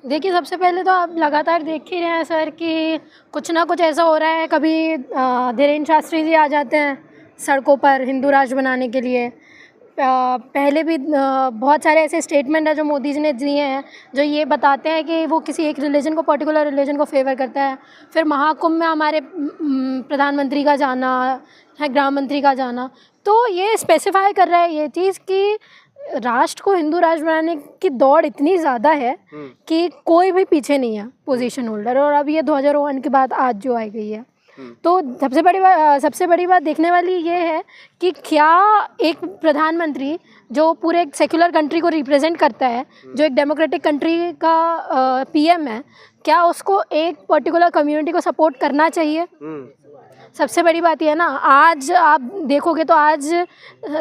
देखिए, सबसे पहले तो आप लगातार देख ही रहे हैं सर कि कुछ ना कुछ ऐसा हो रहा है। कभी धीरेन्द्र शास्त्री जी आ जाते हैं सड़कों पर हिंदू राष्ट्र बनाने के लिए। पहले भी बहुत सारे ऐसे स्टेटमेंट हैं जो मोदी जी ने दिए हैं, जो ये बताते हैं कि वो किसी एक रिलीजन को, पर्टिकुलर रिलीजन को फेवर करता है। फिर महाकुंभ में हमारे प्रधानमंत्री का जाना है, गृह मंत्री का जाना, तो ये स्पेसिफाई कर रहा है ये चीज़ कि राष्ट्र को हिंदू राष्ट्र बनाने की दौड़ इतनी ज़्यादा है कि कोई भी पीछे नहीं है पोजीशन होल्डर। और अब ये 2001 के बाद आज जो आई गई है, तो सबसे बड़ी बात देखने वाली ये है कि क्या एक प्रधानमंत्री जो पूरे एक सेक्युलर कंट्री को रिप्रेजेंट करता है, जो एक डेमोक्रेटिक कंट्री का पीएम है, क्या उसको एक पर्टिकुलर कम्युनिटी को सपोर्ट करना चाहिए? सबसे बड़ी बात यह है ना, आज आप देखोगे तो आज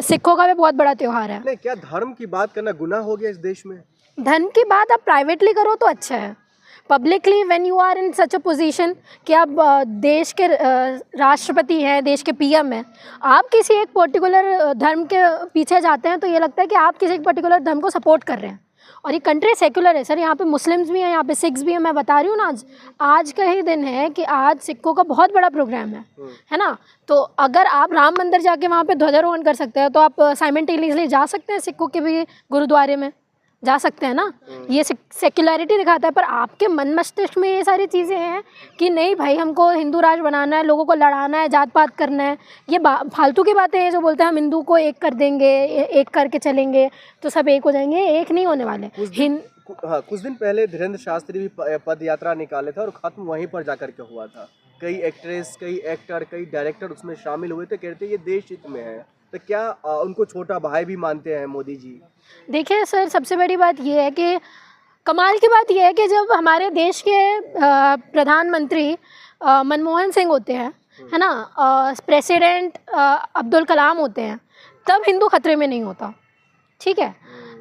सिखों का भी बहुत बड़ा त्यौहार है। नहीं, क्या धर्म की बात करना गुनाह हो गया इस देश में? धर्म की बात आप प्राइवेटली करो तो अच्छा है। Publicly when you are in such a position कि आप देश के राष्ट्रपति हैं, देश के पीएम हैं, आप किसी एक पर्टिकुलर धर्म के पीछे जाते हैं तो ये लगता है कि आप किसी एक पर्टिकुलर धर्म को सपोर्ट कर रहे हैं। और ये कंट्री सेक्युलर है सर, यहाँ पे मुस्लिम्स भी हैं, यहाँ पे सिख्स भी हैं। मैं बता रही हूँ ना, आज का ही दिन है कि आज सिखों का बहुत बड़ा प्रोग्राम है ना। तो अगर आप राम मंदिर जाके वहाँ पे ध्वजारोहण कर सकते हैं, तो आप साइमल्टेनियसली जा सकते हैं सिखों के भी गुरुद्वारे में, जा सकते हैं ना। ये सेक्युलरिटी दिखाता है। पर आपके मन मस्तिष्क में ये सारी चीज़ें हैं कि नहीं भाई, हमको हिंदू राष्ट्र बनाना है, लोगों को लड़ाना है, जात पात करना है। ये फालतू की बातें हैं जो बोलते हैं हम हिंदू को एक कर देंगे, एक करके चलेंगे तो सब एक हो जाएंगे। एक नहीं होने वाले। कुछ दिन पहले धीरेन्द्र शास्त्री भी पद यात्रा निकाले थे और खत्म वहीं पर जाकर के हुआ था। कई एक्ट्रेस, कई एक्टर, कई डायरेक्टर उसमें शामिल हुए थे, कहते ये देश हित में है। तो क्या उनको छोटा भाई भी मानते हैं मोदी जी? देखिए सर, सबसे बड़ी बात यह है कि कमाल की बात यह है कि जब हमारे देश के प्रधानमंत्री मनमोहन सिंह होते हैं, है ना, प्रेसिडेंट अब्दुल कलाम होते हैं, तब हिंदू खतरे में नहीं होता। ठीक है,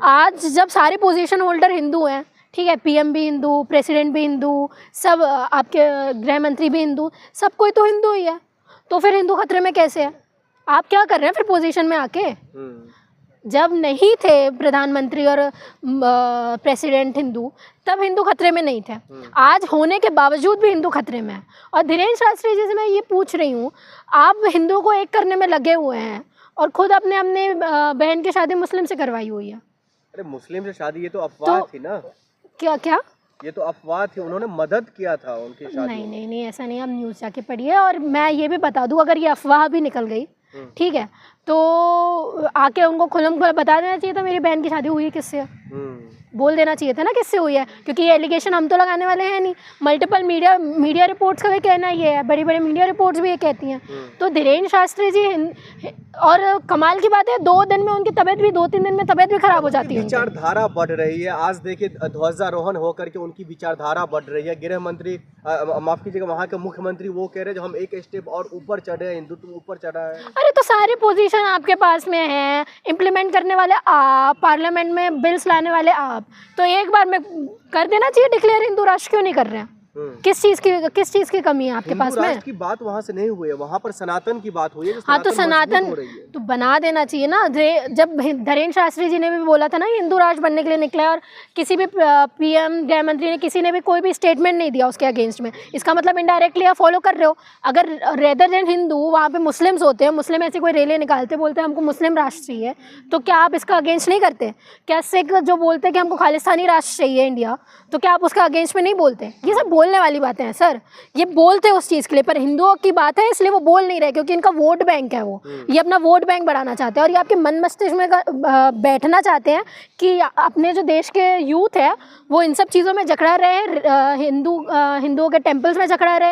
आज जब सारे पोजीशन होल्डर हिंदू हैं, ठीक है, पीएम भी हिंदू, प्रेसिडेंट भी हिंदू, सब आपके गृह मंत्री भी हिंदू, सब कोई तो हिंदू ही है, तो फिर हिंदू खतरे में कैसे है? आप क्या कर रहे हैं फिर पोजीशन में आके? जब नहीं थे प्रधानमंत्री और प्रेसिडेंट हिंदू, तब हिंदू खतरे में नहीं थे। आज होने के बावजूद भी हिंदू खतरे में है। और धीरेन्द्र शास्त्री जी से मैं ये पूछ रही हूँ, आप हिंदू को एक करने में लगे हुए हैं और खुद अपने बहन की शादी मुस्लिम से करवाई हुई है। अरे मुस्लिम से शादी, ये तो अफवाह थी ना। क्या ये तो अफवाह थी, उन्होंने मदद किया था उनकी शादी। नहीं, ऐसा नहीं। आप न्यूज़ जाके पढ़िए। और मैं ये भी बता दूँ, अगर ये अफवाह भी निकल गई, ठीक है, तो आके उनको खुलम खुला बता देना चाहिए था मेरी बहन की शादी हुई है किससे। बोल देना चाहिए था ना किससे हुई है, क्योंकि ये एलिगेशन हम तो लगाने वाले हैं नहीं। मल्टीपल मीडिया रिपोर्ट्स का भी कहना ये है, बड़ी बड़ी मीडिया रिपोर्ट्स भी ये कहती हैं। तो धीरेन्द्र शास्त्री जी, और कमाल की बात है, 2 दिन में उनकी तबीयत भी, 2-3 दिन में तबीयत भी खराब हो जाती है। विचारधारा बढ़ रही है। आज देखिए ध्वजारोहण होकर के उनकी विचारधारा बढ़ रही है। गृह मंत्री, माफ कीजिएगा, वहाँ के मुख्यमंत्री वो कह रहे हैं जो हम एक स्टेप और ऊपर चढ़े, हिंदुत्व ऊपर चढ़ा है। अरे तो सारी पोजीशन आपके पास में है, इम्प्लीमेंट करने वाले आप, पार्लियामेंट में बिल्स लाने वाले आप, तो एक बार में कर देना चाहिए डिक्लेयर। हिंदू राष्ट्र क्यों नहीं कर रहे हैं? किस चीज़ की कमी है आपके पास में? की बात वहाँ से नहीं हुई है, वहाँ पर सनातन की बात हुई है। हाँ, तो सनातन तो बना देना चाहिए ना। जब धीरेन्द्र शास्त्री जी ने भी बोला था ना हिंदू राष्ट्र बनने के लिए निकला, और किसी भी पीएम, गृह मंत्री ने, किसी ने भी कोई भी स्टेटमेंट नहीं दिया उसके अगेंस्ट में, इसका मतलब इनडायरेक्टली आप फॉलो कर रहे हो। अगर रेदर देन हिंदू वहाँ पे मुस्लिम्स होते हैं, मुस्लिम ऐसी कोई रैली निकालते, बोलते हैं हमको मुस्लिम राष्ट्र चाहिए, तो क्या आप इसका अगेंस्ट नहीं करते? क्या सिख जो बोलते हैं कि हमको खालिस्तानी राष्ट्र चाहिए इंडिया, तो क्या आप उसका अगेंस्ट में नहीं बोलते? ये सब बोलने वाली बातें हैं सर, ये बोलते हैं उस चीज़ के लिए, पर हिंदुओं की बात है इसलिए वो बोल नहीं रहे, क्योंकि इनका वोट बैंक है। वो ये अपना वोट बैंक बढ़ाना चाहते हैं, और ये आपके मन मस्तिष्क में बैठना चाहते हैं कि अपने जो देश के यूथ है वो इन सब चीज़ों में जकड़ा रहे, हिंदुओं के टेम्पल्स में जकड़ा रहे।